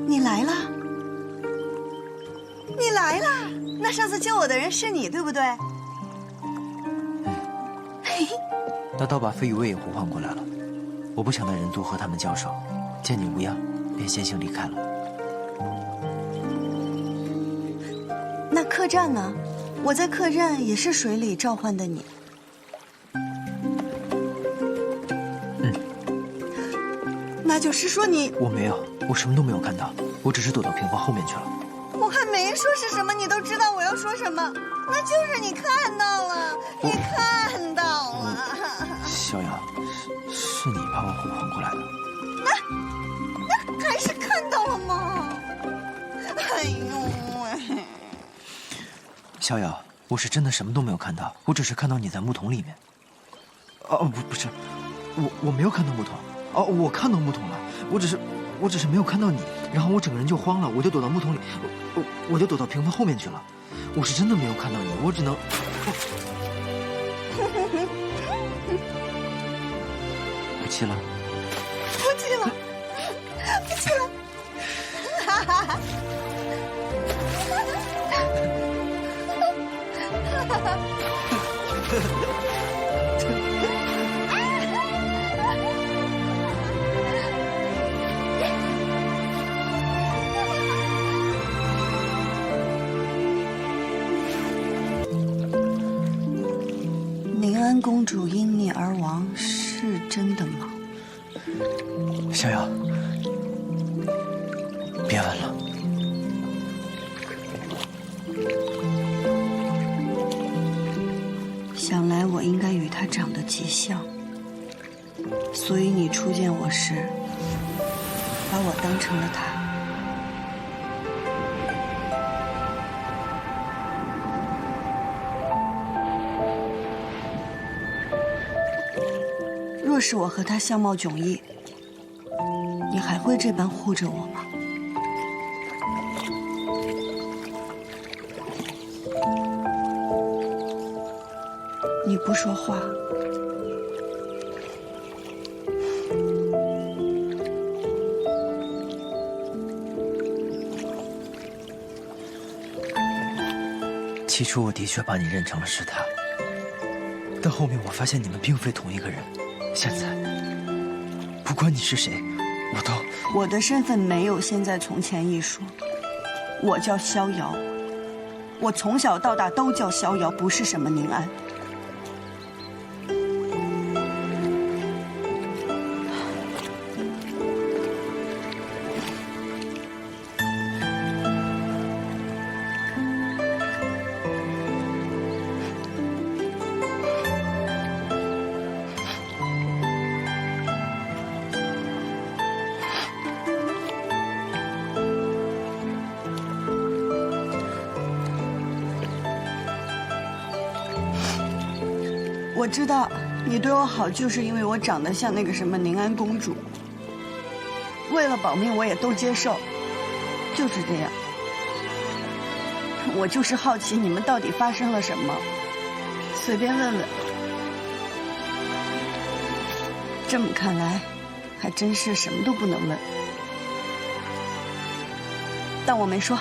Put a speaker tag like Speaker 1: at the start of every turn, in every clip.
Speaker 1: 你来了，你来了。那上次救我的人是你，对不对？
Speaker 2: 那刀把飞羽卫也呼唤过来了，我不想带人多和他们交手，见你无恙，便先行离开了。
Speaker 1: 那客栈呢？我在客栈也是水里召唤的你。那就是说你……
Speaker 2: 我没有，我什么都没有看到，我只是躲到屏风后面去了。
Speaker 1: 我还没说是什么，你都知道我要说什么，那就是你看到了，你看到了。
Speaker 2: 逍遥，是你把我呼唤过来的。
Speaker 1: 那还是看到了吗？哎呦！
Speaker 2: 逍遥，我是真的什么都没有看到，我只是看到你在木桶里面。哦，不是，我没有看到木桶。哦，我看到木桶了，我只是没有看到你，然后我整个人就慌了，我就躲到木桶里，我就躲到屏风后面去了。我是真的没有看到你，我只能……不气了？
Speaker 1: 不气了，不气了！哈哈哈！哈哈！宁安公主因你而亡，是真的吗？
Speaker 2: 逍遥，别问了。
Speaker 1: 想来我应该与她长得极像，所以你初见我时，把我当成了她。若是我和她相貌迥异，你还会这般护着我吗？你不说话，
Speaker 2: 起初我的确把你认成了是他，但后面我发现你们并非同一个人。现在，不管你是谁，
Speaker 1: 我的身份没有现在从前一说。我叫逍遥，我从小到大都叫逍遥，不是什么宁安。我知道你对我好，就是因为我长得像那个什么宁安公主。为了保命，我也都接受，就是这样。我就是好奇你们到底发生了什么，随便问问。这么看来，还真是什么都不能问。但我没说。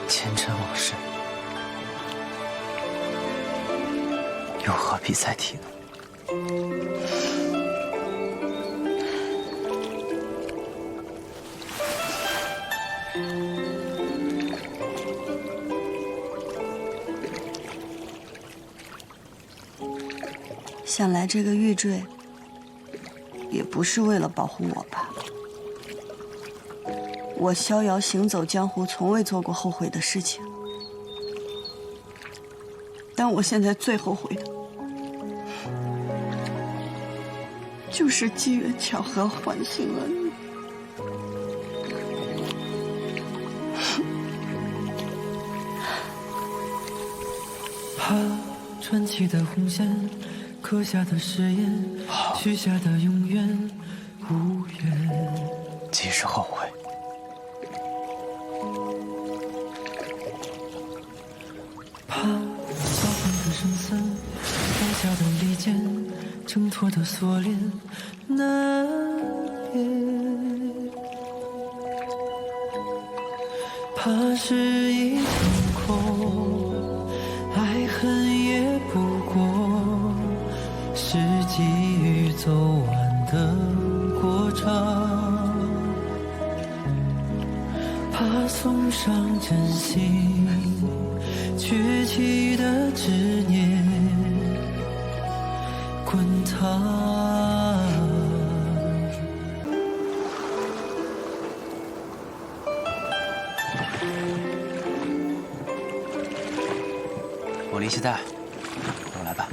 Speaker 2: 前尘往事，又何必再提呢？
Speaker 1: 想来这个玉坠，也不是为了保护我吧？我逍遥行走江湖，从未做过后悔的事情，但我现在最后悔的，就是机缘巧合唤醒了你。
Speaker 3: 怕传奇的红线，刻下的誓言，许下的永远无缘。
Speaker 2: 即使后悔，
Speaker 3: 怕造反的生死，放下的利剑，挣脱的锁链难辨，怕是一场空，爱恨也不过是机遇走完的过场，怕送上真心，崛起的执念滚烫。
Speaker 2: 我力气大，跟我来吧。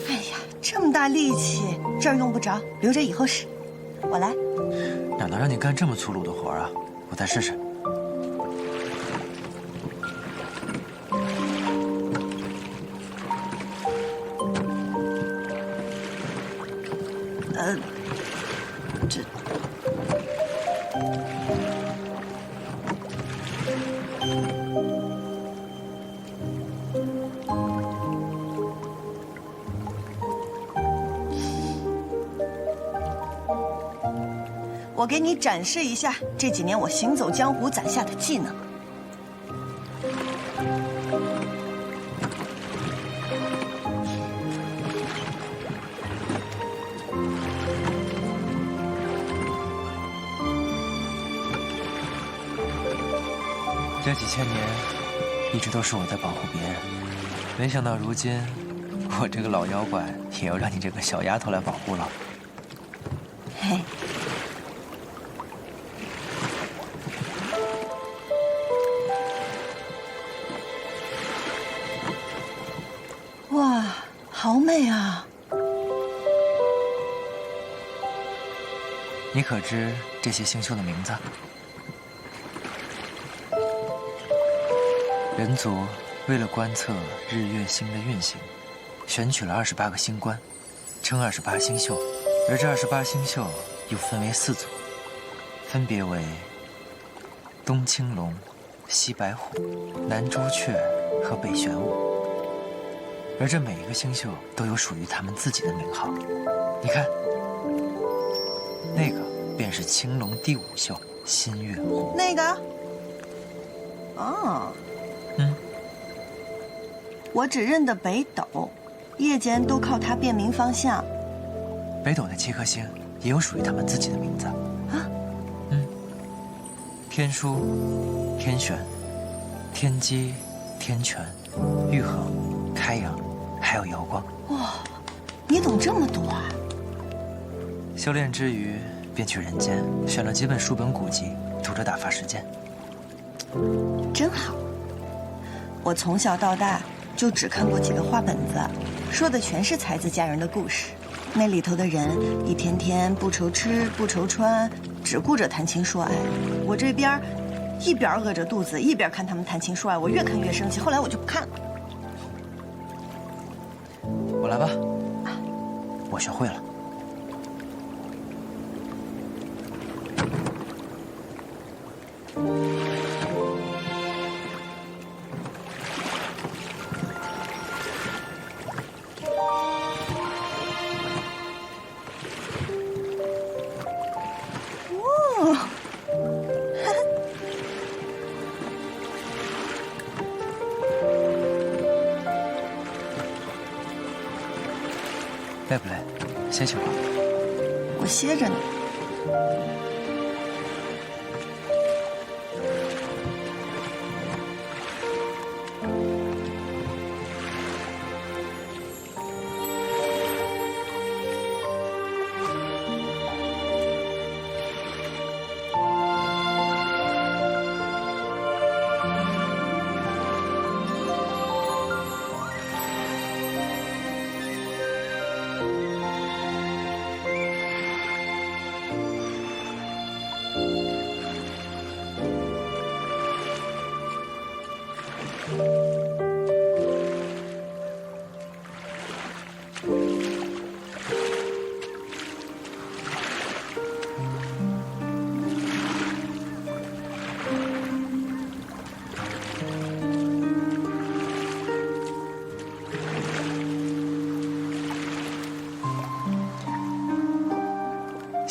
Speaker 1: 哎呀，这么大力气，这儿用不着，留着以后使。我来。
Speaker 2: 哪能让你干这么粗鲁的活啊？我再试试。
Speaker 1: 这我给你展示一下这几年我行走江湖攒下的技能。
Speaker 2: 这几千年，一直都是我在保护别人，没想到如今，我这个老妖怪也要让你这个小丫头来保护了。
Speaker 1: 嘿，哇，好美啊！
Speaker 2: 你可知这些星宿的名字？人族为了观测日月星的运行，选取了28个星官，称28星宿。而这28星宿又分为4组，分别为东青龙、西白虎、南朱雀和北玄武。而这每一个星宿都有属于他们自己的名号。你看，那个便是青龙第5宿新月湖。
Speaker 1: 那个，哦，我只认得北斗，夜间都靠它辨明方向。
Speaker 2: 北斗那7颗星也有属于他们自己的名字
Speaker 1: 啊。
Speaker 2: 天枢、天璇、天机、天权、玉衡、开阳，还有瑶光。
Speaker 1: 哇，你懂这么多啊！
Speaker 2: 修炼之余，便去人间选了几本书本古籍，读着打发时间。
Speaker 1: 真好。我从小到大就只看过几个画本子，说的全是才子佳人的故事。那里头的人一天天不愁吃不愁穿，只顾着谈情说爱。我这边一边饿着肚子，一边看他们谈情说爱，我越看越生气。后来我就不看了。
Speaker 2: 我来吧，我学会了。累不累？歇歇吧。
Speaker 1: 我歇着呢。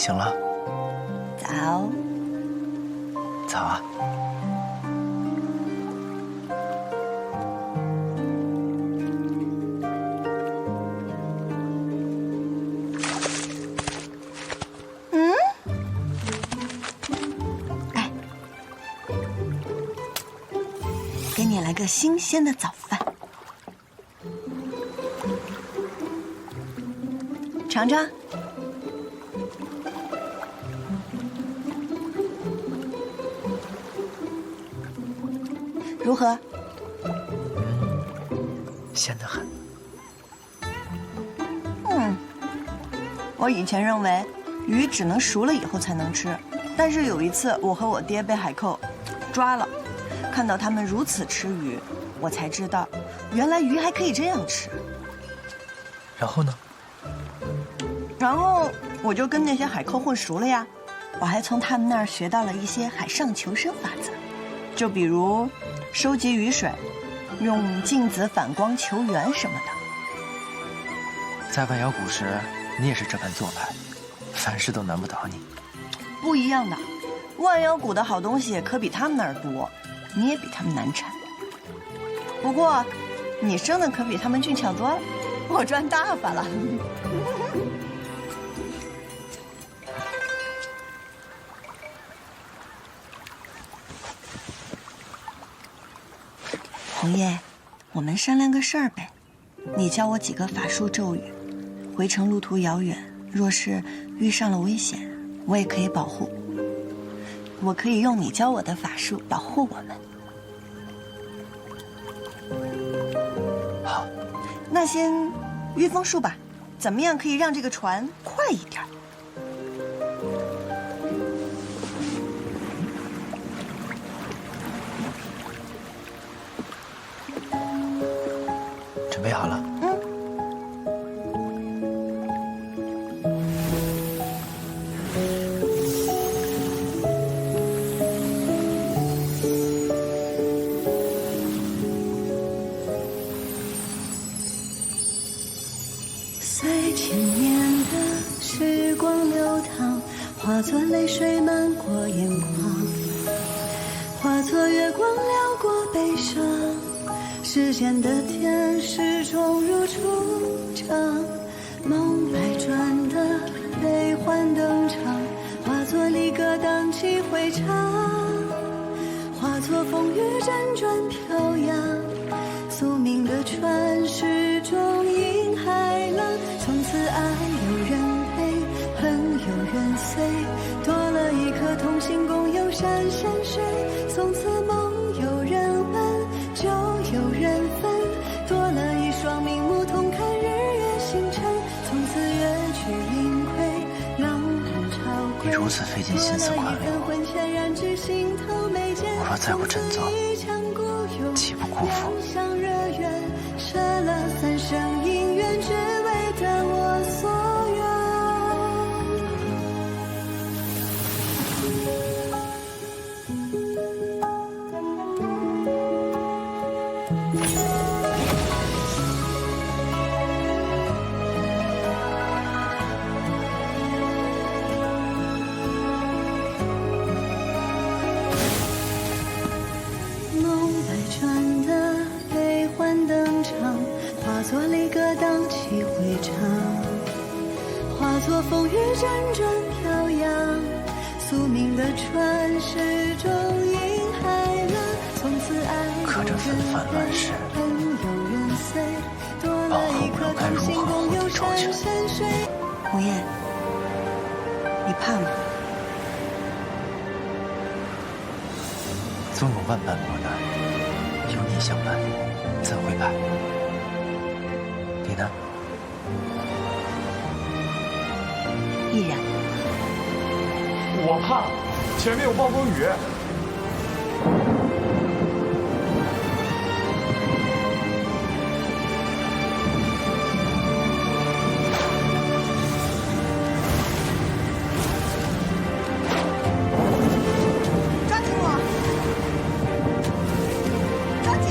Speaker 2: 醒了？
Speaker 1: 早。
Speaker 2: 早啊。
Speaker 1: 给你来个新鲜的早饭，尝尝。如何？
Speaker 2: 鲜得很。
Speaker 1: 我以前认为鱼只能熟了以后才能吃，但是有一次我和我爹被海寇抓了，看到他们如此吃鱼，我才知道，原来鱼还可以这样吃。
Speaker 2: 然后呢？
Speaker 1: 然后我就跟那些海寇混熟了呀，我还从他们那儿学到了一些海上求生法则，就比如收集雨水，用镜子反光求圆什么的。
Speaker 2: 在万妖谷时，你也是这般做派，凡事都难不倒你。
Speaker 1: 不一样的，万妖谷的好东西可比他们那儿多，你也比他们难产。不过，你生的可比他们俊俏多了，我赚大发了。红叶，我们商量个事儿呗，你教我几个法术咒语，回程路途遥远，若是遇上了危险，我也可以保护。我可以用你教我的法术保护我们。
Speaker 2: 好，
Speaker 1: 那先御风术吧，怎么样可以让这个船快一点？
Speaker 2: 准备好了。
Speaker 4: 随千年的时光流淌，化作泪水漫过眼眶，化作月光撩过悲伤。时间的天始终如初长，梦百转的悲欢登场，化作离歌荡气回肠，化作风雨辗转飘扬。宿命的船始终迎海浪，从此爱有人陪，恨有人随，多了一颗同心共游山山水。从此梦有人问，酒有人分，多了一双明目同看日月星辰。从此月去灵亏，浪漫潮归。
Speaker 2: 你如此费尽心思宽慰我，我若再不振作，岂不辜负？舍了三生姻缘，只为得我所梦百转的悲欢登场，化作离歌荡气回肠，化作风雨辗转飘扬。宿命的船始终迎海浪，从此爱可这纷繁乱世，
Speaker 4: 恨有人随，多了一颗同心共游山山水。
Speaker 1: 红叶，你怕吗？
Speaker 2: 纵有万般磨难，有你相伴，怎会怕？你呢？
Speaker 1: 毅然。
Speaker 5: 我怕，前面有暴风雨。
Speaker 1: 抓紧我！抓紧！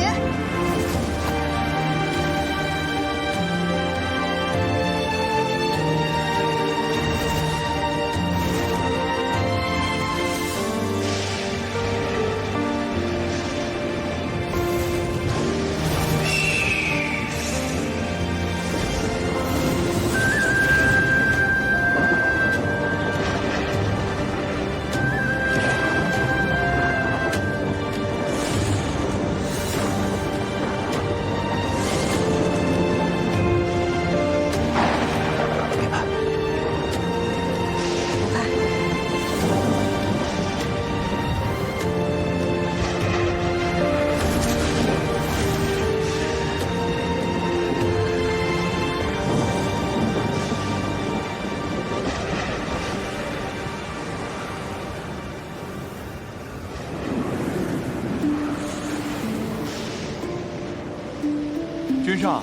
Speaker 5: 上，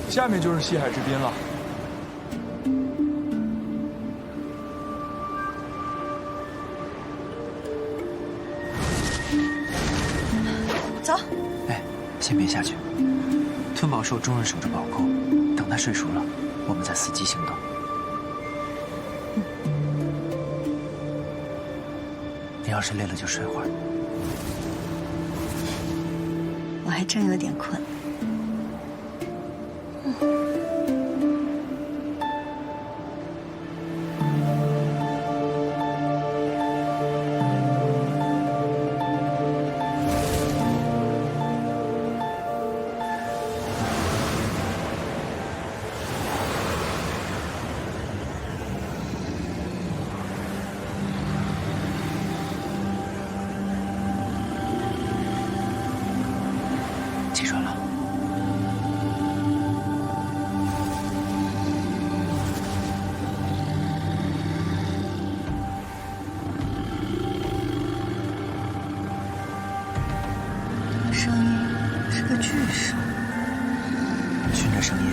Speaker 5: 下面就是西海之滨了。
Speaker 1: 走。
Speaker 2: 哎，先别下去。吞宝兽终日守着宝库，等他睡熟了，我们再伺机行动。你要是累了就睡会儿。
Speaker 1: 我还真有点困。
Speaker 2: 起床了。
Speaker 1: 声音是个巨兽，
Speaker 2: 循着声音，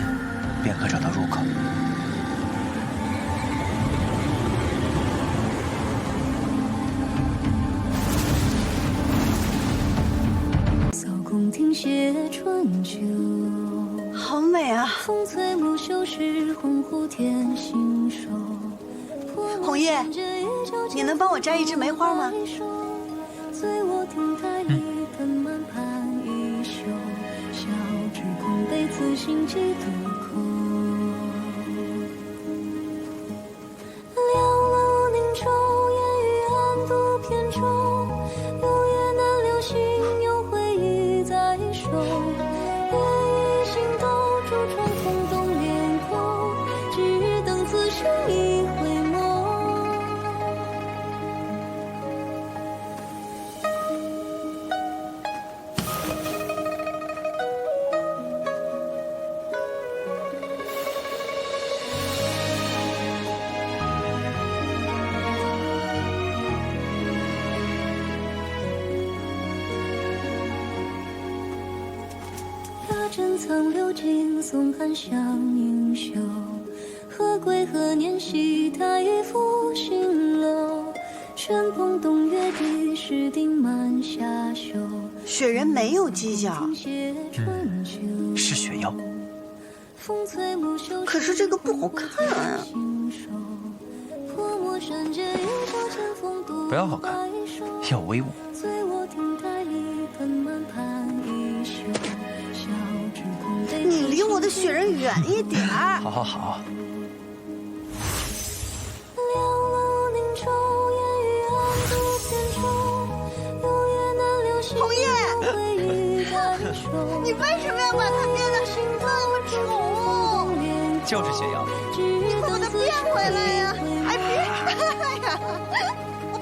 Speaker 2: 便可找到入口。
Speaker 4: 扫宫听写春秋，
Speaker 1: 好美啊！
Speaker 4: 风翠木秀是鸿鹄天行手。
Speaker 1: 红叶，你能帮我摘一枝梅花吗？
Speaker 4: 随我亭台里藤蔓盘一宿，小至空悲此心几度空。两楼凝愁，烟雨暗度片中，流也难留心，有回忆在手。夜已星斗，烛窗风动脸孔，只等此生一回眸。压针苍流金，松寒香盈袖。何归何年兮，太傅新楼。春风动月底，石丁满霞袖。
Speaker 1: 雪人没有犄角，
Speaker 2: 是雪妖。
Speaker 1: 可是这个不好看啊。
Speaker 2: 不要好看，要威武。
Speaker 1: 你离我的雪人远一点儿。
Speaker 2: 好好好。
Speaker 1: 红叶，你为什么要把它变得那么丑？
Speaker 2: 就是雪妖。
Speaker 1: 你快把它变回来呀！哎，别！哎呀，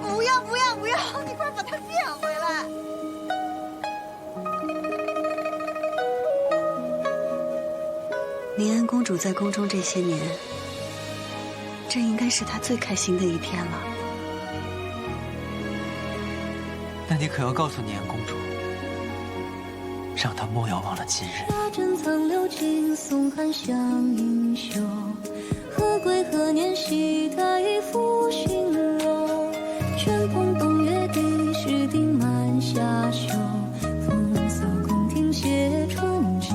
Speaker 1: 不要不要不要！你快把它变回来！
Speaker 4: 宁安公主在宫中这些年，这应该是她最开心的一天了。
Speaker 2: 那你可要告诉宁安公主，让她莫要忘了今日。
Speaker 4: 压针苍流金，松寒香盈袖。何归何年兮，太傅新楼。春风动月底，石丁满霞袖。风扫宫听写春秋。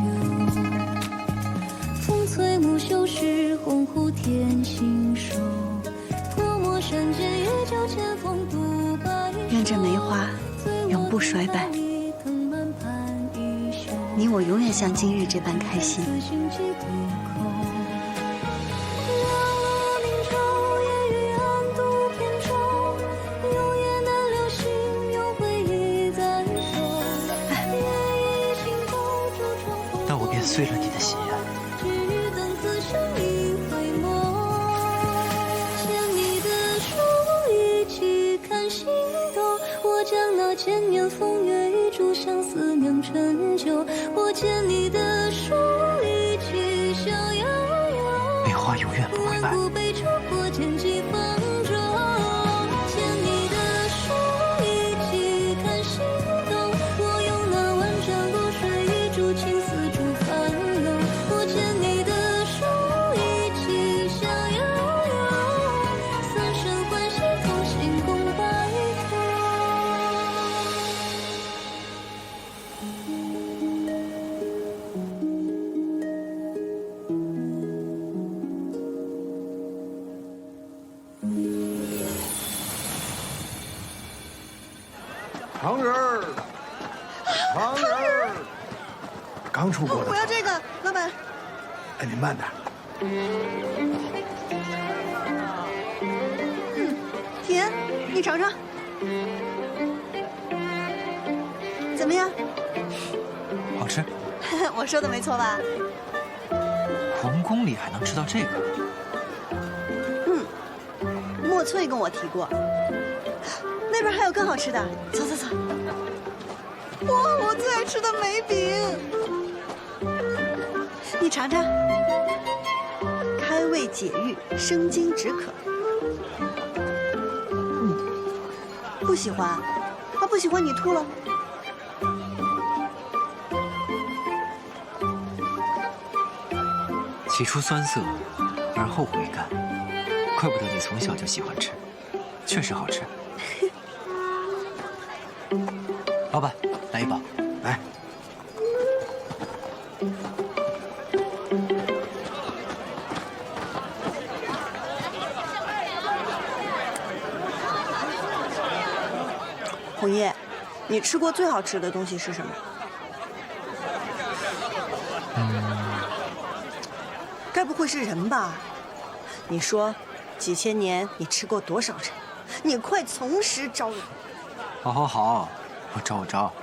Speaker 4: 风翠木秀是鸿鹄天行手。泼墨山间夜酒千峰独白。愿这梅花永不衰败，你我永远像今日这般开心。
Speaker 2: 那我便遂了你的心愿。
Speaker 4: 千年风月一烛相思酿成酒，我牵你的手一起笑摇摇。
Speaker 2: 梅花永远不会败。
Speaker 4: 悲愁过剑几方舟，牵你的手一起看星斗，我用那万盏露水一烛青丝烛繁楼。
Speaker 6: 糖人儿，糖人儿，刚出锅的。
Speaker 1: 我要这个，老板。
Speaker 6: 哎，你慢点。
Speaker 1: 甜，你尝尝，怎么样？
Speaker 2: 好吃。
Speaker 1: 我说的没错吧？
Speaker 2: 皇宫里还能吃到这个？
Speaker 1: 莫翠跟我提过，那边还有更好吃的，走走走。哇，我最爱吃的梅饼，你尝尝，开胃解郁，生津止渴。不喜欢啊？不喜欢你吐了。
Speaker 2: 起初酸涩，而后回甘，怪不得你从小就喜欢吃，确实好吃。老板，来一包。
Speaker 6: 来。
Speaker 1: 红叶，你吃过最好吃的东西是什么？该不会是人吧？你说，几千年你吃过多少人？你快从实招人！
Speaker 2: 好好好，我招我招。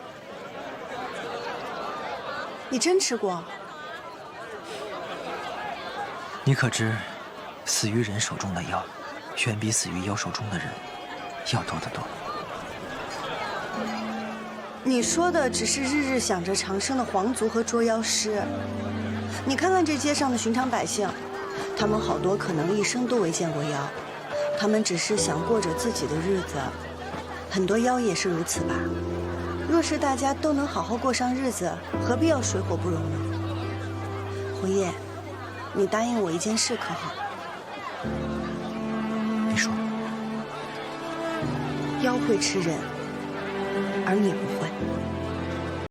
Speaker 1: 你真吃过？
Speaker 2: 你可知，死于人手中的妖，远比死于妖手中的人要多得多。
Speaker 1: 你说的只是日日想着长生的皇族和捉妖师。你看看这街上的寻常百姓，他们好多可能一生都未见过妖，他们只是想过着自己的日子。很多妖也是如此吧。若是大家都能好好过上日子，何必要水火不容呢？红叶，你答应我一件事可好？
Speaker 2: 你说。
Speaker 1: 妖会吃人，而你不会。